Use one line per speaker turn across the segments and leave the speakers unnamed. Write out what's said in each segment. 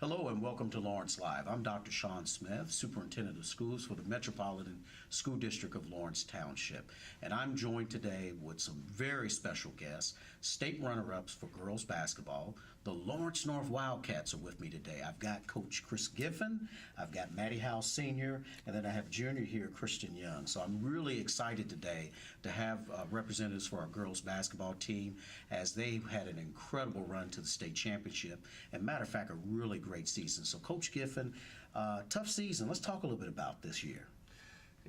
Hello and welcome to Lawrence Live. I'm Dr. Sean Smith, Superintendent of Schools for the Metropolitan School District of Lawrence Township. And I'm joined today with some very special guests, state runner-ups for girls basketball. The Lawrence North Wildcats are with me today. I've got Coach Chris Giffen, I've got Maddie Howe Sr., and then I have junior here, Christian Young. So I'm really excited today to have representatives for our girls basketball team as they've had an incredible run to the state championship. And matter of fact, a really great season. So Coach Giffen, tough season. Let's talk a little bit about this year.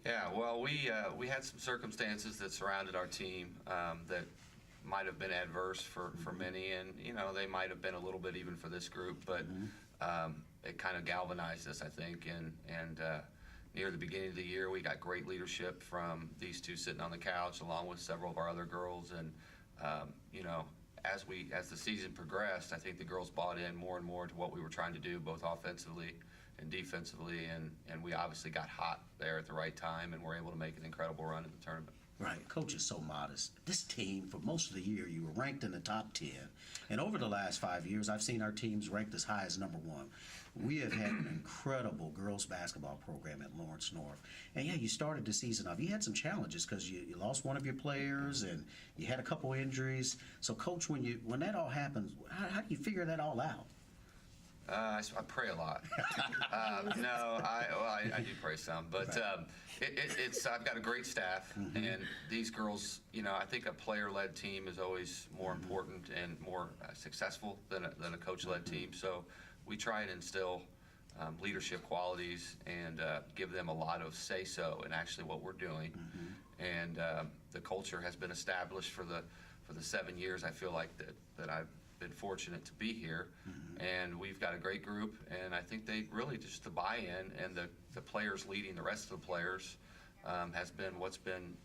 Yeah, well, we had some circumstances that surrounded our team that might have been adverse for many, and they might have been a little bit even for this group, but it kind of galvanized us, I think, and near the beginning of the year we got great leadership from these two sitting on the couch along with several of our other girls, and as the season progressed, I think the girls bought in more and more to what we were trying to do, both offensively and defensively, and we obviously got hot there at the right time and were able to make an incredible run in the tournament.
Right. Coach is so modest. This team, for most of the year, you were ranked in the top 10. And over the last 5 years, I've seen our teams ranked as high as number 1. We have had an incredible girls basketball program at Lawrence North. And, yeah, you started the season off. You had some challenges because you lost one of your players and you had a couple injuries. So, Coach, when that all happens, how do you figure that all out?
I pray a lot. I do pray some, but I've got a great staff, and these girls, I think a player-led team is always more important and more successful than a coach-led team. So we try and instill leadership qualities and give them a lot of say-so in actually what we're doing. And the culture has been established for the 7 years. I feel like that I've been fortunate to be here, and we've got a great group, and I think they really just the buy-in and the players leading the rest of the players has been what's been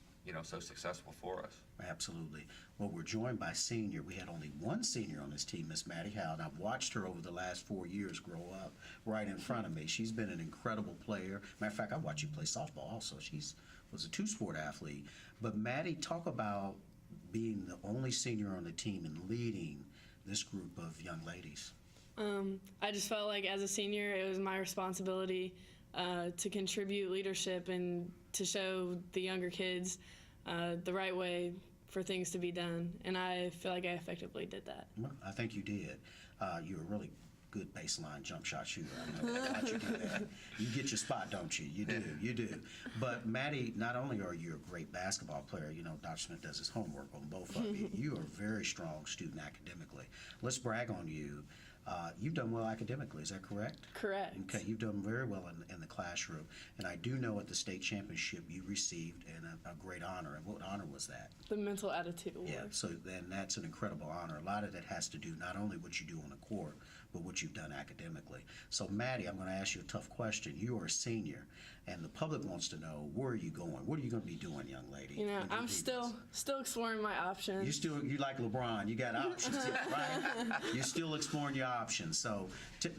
so successful for us.
Absolutely. Well, we're joined by senior. We had only one senior on this team, Miss Maddie Howe, and I've watched her over the last 4 years grow up right in front of me. She's been an incredible player. Matter of fact, I watched you play softball also. Was a two-sport athlete. But Maddie, talk about being the only senior on the team and leading this group of young ladies.
I just felt like as a senior it was my responsibility to contribute leadership and to show the younger kids the right way for things to be done, and I feel like I effectively did that.
Well, I think you did. You're a really good baseline jump shot shooter. I know how you do that. You get your spot, don't you? You do. But Maddie, not only are you a great basketball player, Dr. Smith does his homework on both of you. You are a very strong student academically. Let's brag on you. You've done well academically, is that correct?
Correct.
Okay, you've done very well in the classroom. And I do know at the state championship you received a great honor. And what honor was that?
The Mental Attitude Award.
Yeah, so then that's an incredible honor. A lot of that has to do not only what you do on the court, but what you've done academically. So Maddie, I'm going to ask you a tough question. You are a senior, and the public wants to know, where are you going? What are you going to be doing, young lady?
I'm still exploring my options.
You like LeBron. You got options, right? You're still exploring your options. So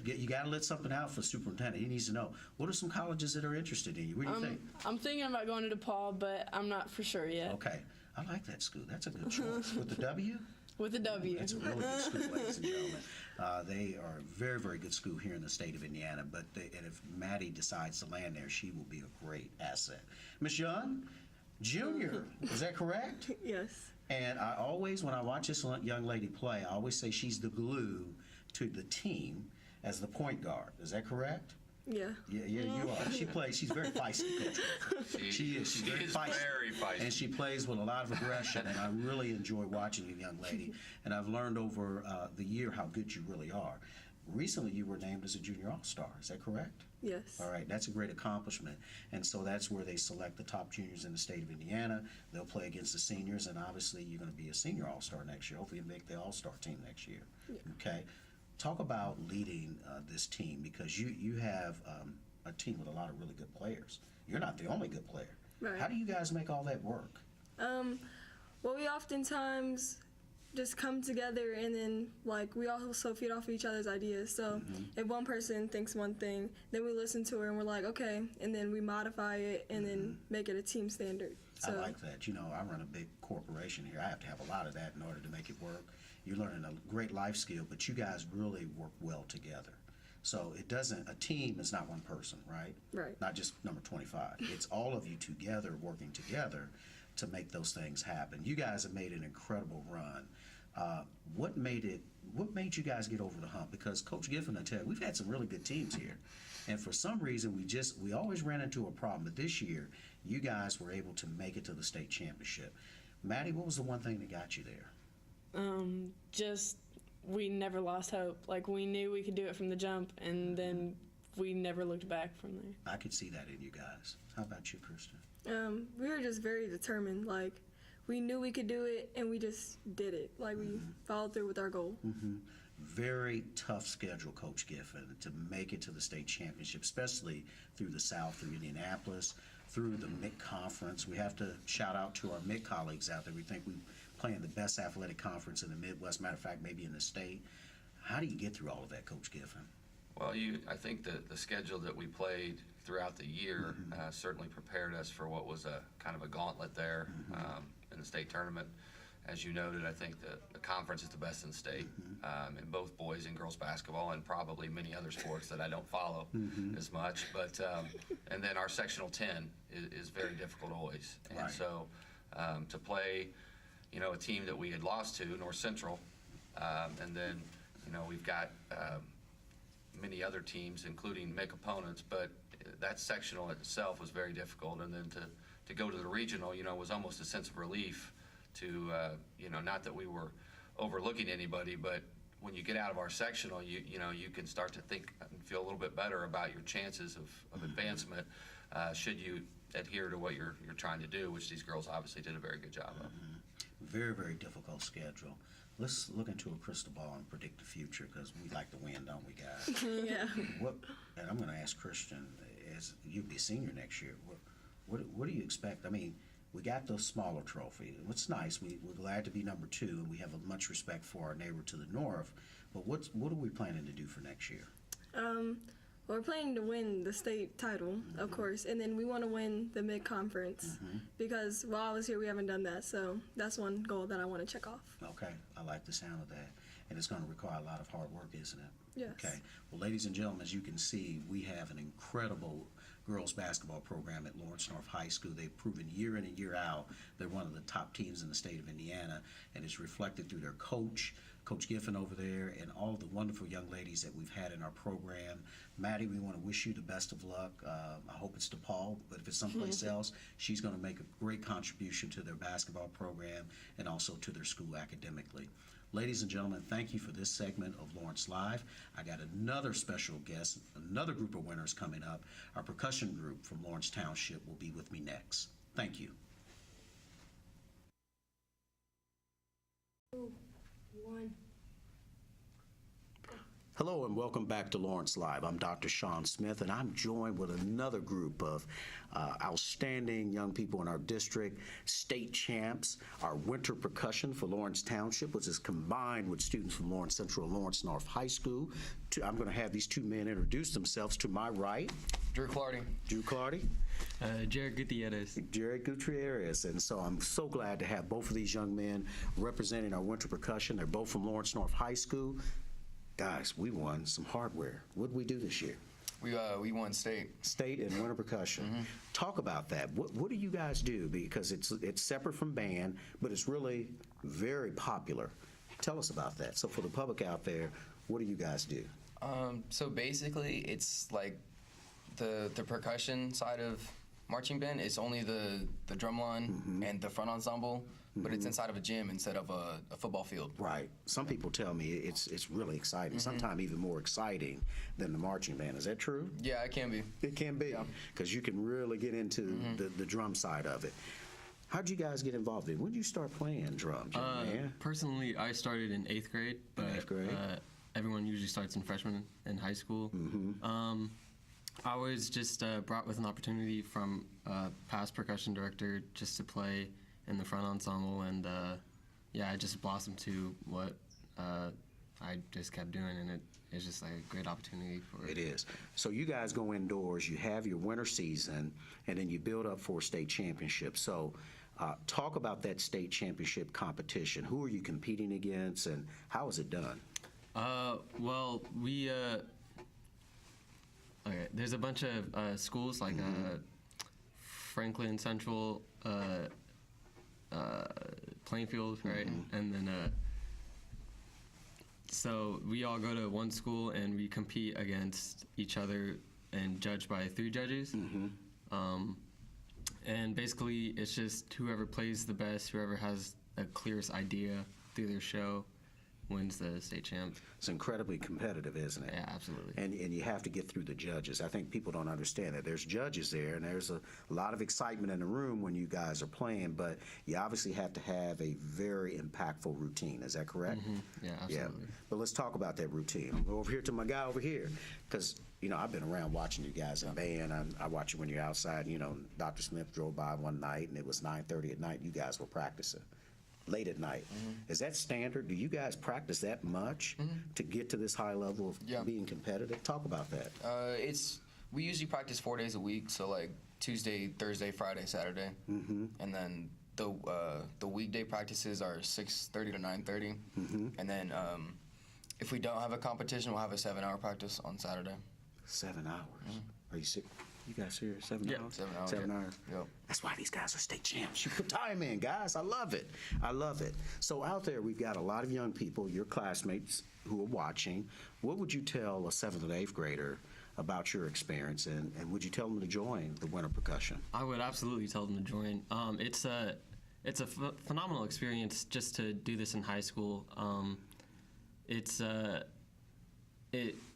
you got to let something out for the superintendent. He needs to know, what are some colleges that are interested in you? What do you think?
I'm thinking about going to DePaul, but I'm not for sure yet.
Okay. I like that school. That's a good choice. With the W?
With a W.
It's a really good school, ladies and gentlemen. They are a very, very good school here in the state of Indiana, and if Maddie decides to land there, she will be a great asset. Miss Young, junior, is that correct?
Yes.
And I always, when I watch this young lady play, I always say she's the glue to the team as the point guard. Is that correct?
Yeah.
Yeah, you are. She's very feisty, Coach. She is. She's very feisty. And she plays with a lot of aggression, and I really enjoy watching you, young lady. And I've learned over the year how good you really are. Recently, you were named as a junior all-star. Is that correct?
Yes.
All right. That's a great accomplishment. And so that's where they select the top juniors in the state of Indiana. They'll play against the seniors, and obviously you're going to be a senior all-star next year. Hopefully you make the all-star team next year.
Yeah.
Okay. Talk about leading this team, because you have a team with a lot of really good players. You're not the only good player.
Right.
How do you guys make all that work?
Well, we oftentimes just come together, and then we also feed off each other's ideas. So if one person thinks one thing, then we listen to her and we're like, okay, and then we modify it and then make it a team standard. So,
I like that. I run a big corporation here. I have to have a lot of that in order to make it work. You're learning a great life skill, but you guys really work well together. So a team is not one person, right?
Right.
Not just number 25. It's all of you together working together to make those things happen. You guys have made an incredible run. What made you guys get over the hump? Because Coach Giffen, I tell you, we've had some really good teams here. And for some reason, we always ran into a problem. But this year, you guys were able to make it to the state championship. Maddie, what was the one thing that got you there?
Just we never lost hope. Like, we knew we could do it from the jump, and then we never looked back from there.
I could see that in you guys. How about you, Kristen?
We were just very determined. Like, we knew we could do it, and we just did it. Like, we followed through with our goal.
Very tough schedule, Coach Giffen, to make it to the state championship, especially through the South, through Indianapolis, through the MIC conference. We have to shout out to our MIC colleagues out there. We think we play in the best athletic conference in the Midwest, matter of fact, maybe in the state. How do you get through all of that, Coach Giffen?
Well, I think the schedule that we played throughout the year certainly prepared us for what was a kind of a gauntlet there in the state tournament. As you noted, I think the conference is the best in the state in both boys and girls basketball, and probably many other sports that I don't follow as much. But and then our sectional 10 is very difficult always, and
Right.
so to play, a team that we had lost to, North Central, and then we've got many other teams, including MIC opponents, but that sectional itself was very difficult, and then to go to the regional, was almost a sense of relief. To not that we were overlooking anybody, but when you get out of our sectional, you can start to think and feel a little bit better about your chances of advancement should you adhere to what you're trying to do, which these girls obviously did a very good job of.
Very, very difficult schedule. Let's look into a crystal ball and predict the future, because we like to win, don't we, guys?
Yeah.
And I'm going to ask Christian, as you'll be a senior next year, what do you expect? I mean, we got the smaller trophy. What's nice, we're glad to be number 2, and we have much respect for our neighbor to the north. But what are we planning to do for next year?
We're planning to win the state title, of course, and then we want to win the mid-conference because while I was here, we haven't done that. So that's one goal that I want to check off.
Okay, I like the sound of that. And it's going to require a lot of hard work, isn't it?
Yes.
Okay. Well, ladies and gentlemen, as you can see, we have an incredible girls basketball program at Lawrence North High School. They've proven year in and year out they're one of the top teams in the state of Indiana, and it's reflected through their coach, Coach Giffen over there, and all the wonderful young ladies that we've had in our program. Maddie, we want to wish you the best of luck. I hope it's DePaul, but if it's someplace else, she's going to make a great contribution to their basketball program and also to their school academically. Ladies and gentlemen, thank you for this segment of Lawrence Live. I got another special guest, another group of winners coming up. Our percussion group from Lawrence Township will be with me next. Thank you.
2, 1.
Hello and welcome back to Lawrence Live. I'm Dr. Sean Smith, and I'm joined with another group of outstanding young people in our district, state champs, our winter percussion for Lawrence Township, which is combined with students from Lawrence Central and Lawrence North High School. I'm going to have these two men introduce themselves. To my right,
Drew Clardy.
Drew Clardy.
Jared Gutierrez.
Jared Gutierrez. And so I'm so glad to have both of these young men representing our winter percussion. They're both from Lawrence North High School. Guys, we won some hardware. What did we do this year?
We won state.
State and winter percussion. Talk about that. What do you guys do? Because it's separate from band, but it's really very popular. Tell us about that. So for the public out there, what do you guys do?
So basically, it's like the percussion side of marching band. It's only the drum line and the front ensemble, but it's inside of a gym instead of a football field.
Right. Some people tell me it's really exciting, sometimes even more exciting than the marching band. Is that true?
Yeah, it can be.
It can be, because you can really get into the drum side of it. How'd you guys get involved in? When did you start playing drums, young man?
Personally, I started in 8th grade, but
8th grade?
Everyone usually starts in freshman in high school. I was just brought with an opportunity from past percussion director just to play in the front ensemble, and I just blossomed to what I just kept doing, and it's just like a great opportunity for
It is. So you guys go indoors, you have your winter season, and then you build up for a state championship. So talk about that state championship competition. Who are you competing against, and how is it done?
Well, we there's a bunch of schools like Franklin Central, Plainfield, right? And then so we all go to one school and we compete against each other and judged by 3 judges. And basically, it's just whoever plays the best, whoever has the clearest idea through their show, wins the state champ.
It's incredibly competitive, isn't it?
Yeah, absolutely.
And you have to get through the judges. I think people don't understand that. There's judges there, and there's a lot of excitement in the room when you guys are playing, but you obviously have to have a very impactful routine. Is that correct?
Yeah, absolutely.
But let's talk about that routine. I'm over here to my guy over here, because, you know, I've been around watching you guys in band. I watch you when you're outside. You know, Dr. Smith drove by one night, and it was 9:30 at night. You guys were practicing late at night. Is that standard? Do you guys practice that much to get to this high level of
Yeah.
being competitive? Talk about that.
We usually practice 4 days a week, so like Tuesday, Thursday, Friday, Saturday, and then the weekday practices are 6:30 to 9:30, and then if we don't have a competition, we'll have a 7-hour practice on Saturday.
7 hours. Are you sick? You guys serious? 7
Yeah.
hours?
7 hours.
7
yeah.
hours.
Yep.
That's why these guys are state champs. You put time in, guys. I love it. I love it. So out there, we've got a lot of young people, your classmates who are watching. What would you tell a 7th and 8th grader about your experience, and would you tell them to join the Winter Percussion?
I would absolutely tell them to join. It's a phenomenal experience just to do this in high school. It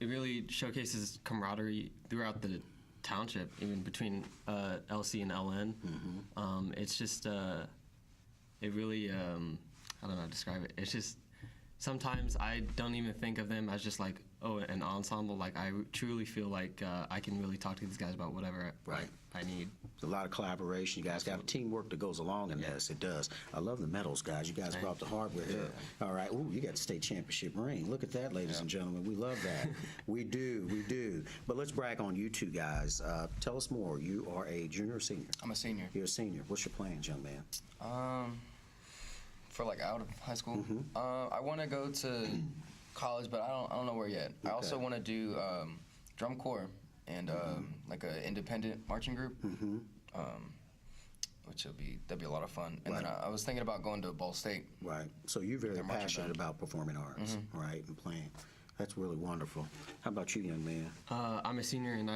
really showcases camaraderie throughout the township, even between LC and LN. It's just it really I don't know how to describe it. It's just sometimes I don't even think of them as just like, oh, an ensemble. Like I truly feel like I can really talk to these guys about whatever
Right.
I need.
There's a lot of collaboration. You guys got teamwork that goes along in this. It does. I love the medals, guys. You guys brought the hardware here. All right. Ooh, you got the state championship ring. Look at that, ladies and gentlemen. We love that. We do. We do. But let's brag on you two guys. Tell us more. You are a junior or senior?
I'm a senior.
You're a senior. What's your plans, young man?
For like out of high school, I want to go to college, but I don't know where yet. I also want to do drum corps and like an independent marching group, which that'd be a lot of fun. And then I was thinking about going to Ball State.
Right. So you're very
Their marching
passionate
band.
about performing arts, right, and playing. That's really wonderful. How about you, young man?
I'm a senior, and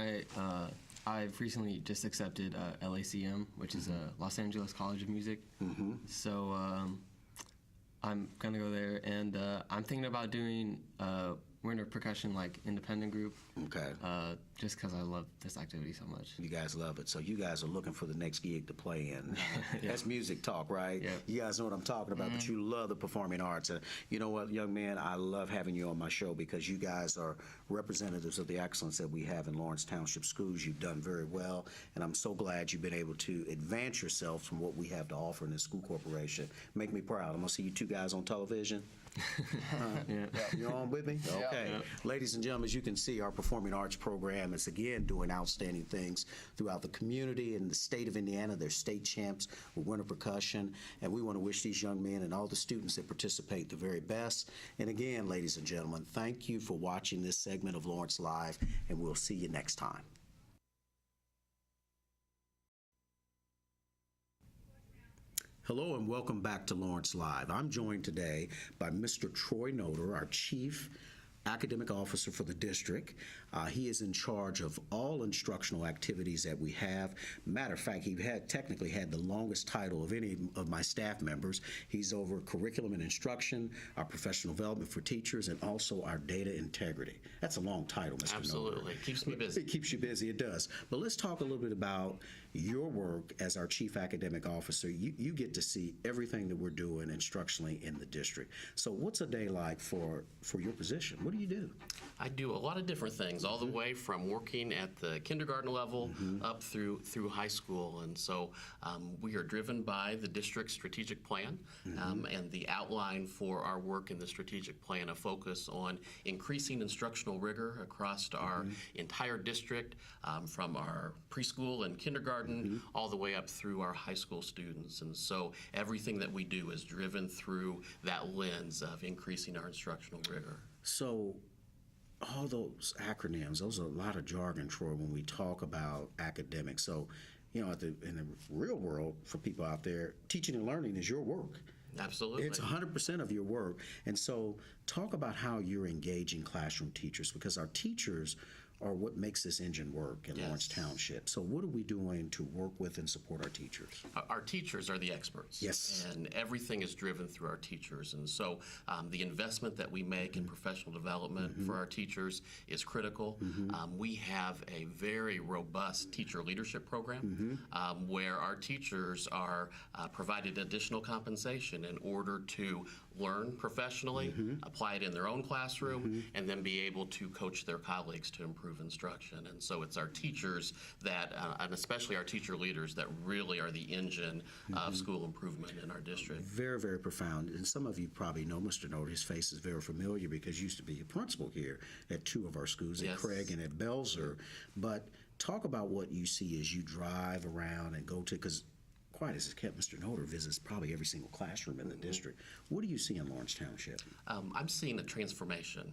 I've recently just accepted LACM, which is Los Angeles College of Music. So I'm gonna go there, and I'm thinking about doing winter percussion, like independent group,
Okay.
just because I love this activity so much.
You guys love it. So you guys are looking for the next gig to play in. That's music talk, right?
Yeah.
You guys know what I'm talking about, but you love the performing arts. And you know what, young man, I love having you on my show because you guys are representatives of the excellence that we have in Lawrence Township Schools. You've done very well, and I'm so glad you've been able to advance yourself from what we have to offer in this school corporation. Make me proud. I'm going to see you two guys on television.
Yeah.
You're on with me?
Yeah.
Okay.
Yeah.
Ladies and gentlemen, as you can see, our performing arts program is again doing outstanding things throughout the community and the state of Indiana. They're state champs with winter percussion, and we want to wish these young men and all the students that participate the very best. And again, ladies and gentlemen, thank you for watching this segment of Lawrence Live, and we'll see you next time. Hello and welcome back to Lawrence Live. I'm joined today by Mr. Troy Noter, our Chief Academic Officer for the district. He is in charge of all instructional activities that we have. Matter of fact, he technically had the longest title of any of my staff members. He's over curriculum and instruction, our professional development for teachers, and also our data integrity. That's a long title, Mr. Noter.
Absolutely. Keeps me busy.
It keeps you busy, it does. But let's talk a little bit about your work as our Chief Academic Officer. You get to see everything that we're doing instructionally in the district. So what's a day like for your position? What do you do?
I do a lot of different things, all the way from working at the kindergarten level up through high school. And so we are driven by the district's strategic plan and the outline for our work in the strategic plan, a focus on increasing instructional rigor across our entire district, from our preschool and kindergarten all the way up through our high school students. And so everything that we do is driven through that lens of increasing our instructional rigor.
So all those acronyms, those are a lot of jargon, Troy, when we talk about academics. So, in the real world, for people out there, teaching and learning is your work.
Absolutely.
It's 100% of your work. And so talk about how you're engaging classroom teachers, because our teachers are what makes this engine work in
Yes.
Lawrence Township. So what are we doing to work with and support our teachers?
Our teachers are the experts.
Yes.
And everything is driven through our teachers. And so the investment that we make in professional development for our teachers is critical. We have a very robust teacher leadership program where our teachers are provided additional compensation in order to learn professionally, apply it in their own classroom, and then be able to coach their colleagues to improve instruction. And so it's our teachers that, and especially our teacher leaders, that really are the engine of school improvement in our district.
Very, very profound. And some of you probably know Mr. Noter. His face is very familiar because he used to be a principal here at two of our schools, at
Yes.
Craig and at Belzer. But talk about what you see as you drive around and go to, because quiet as it's kept, Mr. Noter visits probably every single classroom in the district. What do you see in Lawrence Township?
I'm seeing a transformation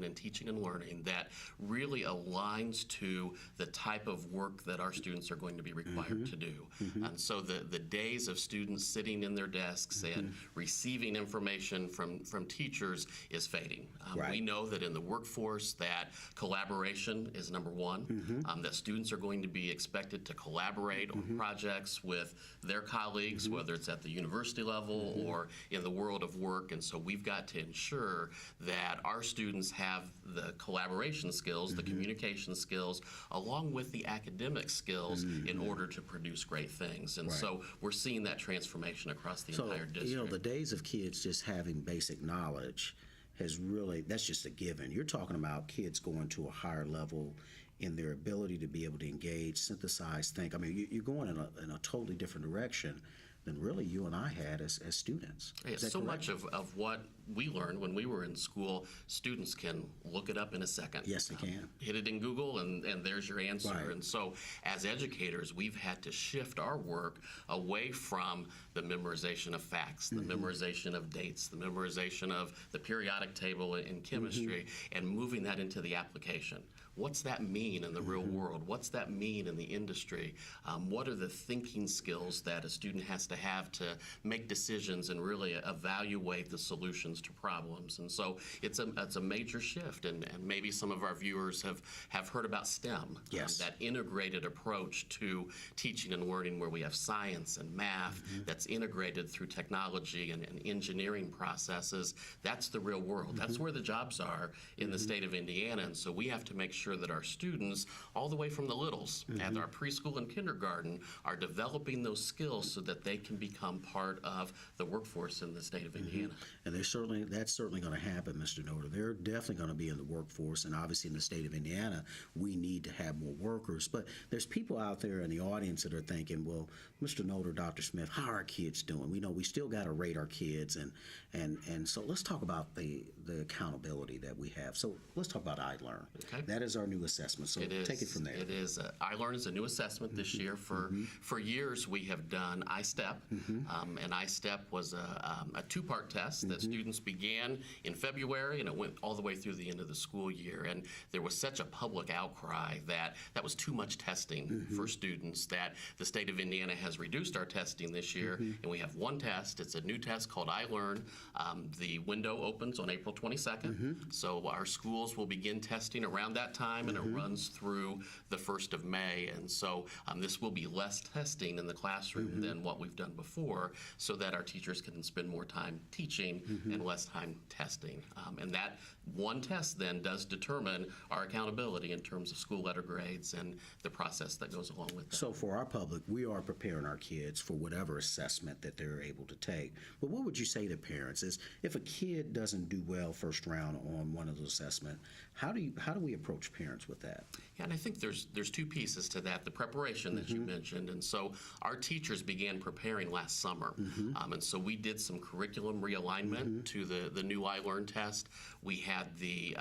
in teaching and learning that really aligns to the type of work that our students are going to be required to do. And so the days of students sitting in their desks and receiving information from teachers is fading.
Right.
We know that in the workforce that collaboration is number one, that students are going to be expected to collaborate on projects with their colleagues, whether it's at the university level or in the world of work. And so we've got to ensure that our students have the collaboration skills, the communication skills, along with the academic skills in order to produce great things. And
Right.
so we're seeing that transformation across the
So,
entire district.
the days of kids just having basic knowledge has really, that's just a given. You're talking about kids going to a higher level in their ability to be able to engage, synthesize, think. I mean, you're going in a totally different direction than really you and I had as students.
Yeah,
Is that
so
correct?
much of what we learned when we were in school, students can look it up in a second.
Yes, they can.
Hit it in Google and there's your answer.
Right.
And so as educators, we've had to shift our work away from the memorization of facts, the memorization of dates, the memorization of the periodic table in chemistry, and moving that into the application. What's that mean in the real world? What's that mean in the industry? What are the thinking skills that a student has to make decisions and really evaluate the solutions to problems? And so it's a major shift, and maybe some of our viewers have heard about STEM,
Yes.
that integrated approach to teaching and learning where we have science and math that's integrated through technology and engineering processes. That's the real world. That's where the jobs are in the state of Indiana. And so we have to make sure that our students, all the way from the littles, at our preschool and kindergarten, are developing those skills so that they can become part of the workforce in the state of Indiana.
And that's certainly going to happen, Mr. Noter. They're definitely going to be in the workforce, and obviously in the state of Indiana, we need to have more workers. But there's people out there in the audience that are thinking, well, Mr. Noter, Dr. Smith, how are our kids doing? We know we still got to rate our kids, and so let's talk about the accountability that we have. So let's talk about iLearn.
Okay.
That is our new assessment. So
It is.
take it from there.
It is. iLearn is a new assessment this year. For years, we have done iStep, and iStep was a two-part test that students began in February, and it went all the way through the end of the school year. And there was such a public outcry that was too much testing for students that the state of Indiana has reduced our testing this year, and we have one test. It's a new test called iLearn. The window opens on April 22nd, so our schools will begin testing around that time, and it runs through the 1st of May. And so this will be less testing in the classroom than what we've done before, so that our teachers can spend more time teaching and less time testing. And that one test then does determine our accountability in terms of school letter grades and the process that goes along with that.
So for our public, we are preparing our kids for whatever assessment that they're able to take. But what would you say to parents is if a kid doesn't do well first round on one of those assessments, how do we approach parents with that?
Yeah, and I think there's two pieces to that. The preparation that you mentioned, and so our teachers began preparing last summer, and so we did some curriculum realignment to the new iLearn test. We had the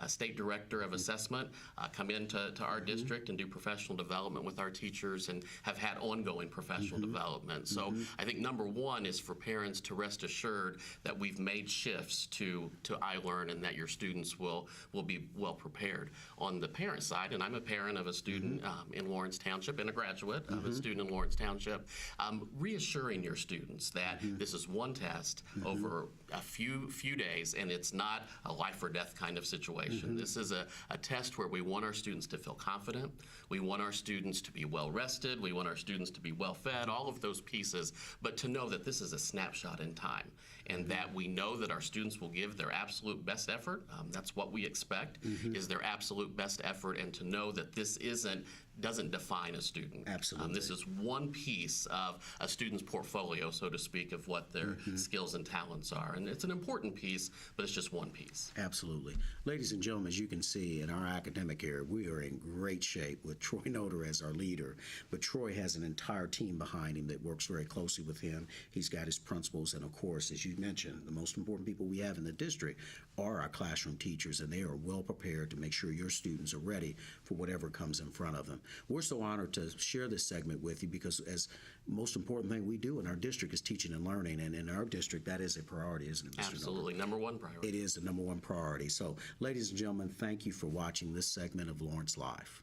state director of assessment come into our district and do professional development with our teachers, and have had ongoing professional development. So I think number one is for parents to rest assured that we've made shifts to iLearn and that your students will be well prepared. On the parent side, and I'm a parent of a student in Lawrence Township and a graduate of a student in Lawrence Township, reassuring your students that this is one test over a few days, and it's not a life or death kind of situation. This is a test where we want our students to feel confident. We want our students to be well rested. We want our students to be well fed, all of those pieces, but to know that this is a snapshot in time, and that we know that our students will give their absolute best effort. That's what we expect, is their absolute best effort, and to know that this doesn't define a student.
Absolutely.
This is one piece of a student's portfolio, so to speak, of what their skills and talents are. And it's an important piece, but it's just one piece.
Absolutely. Ladies and gentlemen, as you can see, in our academic area, we are in great shape with Troy Noter as our leader. But Troy has an entire team behind him that works very closely with him. He's got his principals, and of course, as you mentioned, the most important people we have in the district are our classroom teachers, and they are well prepared to make sure your students are ready for whatever comes in front of them. We're so honored to share this segment with you because as most important thing we do in our district is teaching and learning, and in our district that is a priority, isn't it, Mr. Noter?
Absolutely. Number one priority.
It is the number one priority. So, ladies and gentlemen, thank you for watching this segment of Lawrence Live.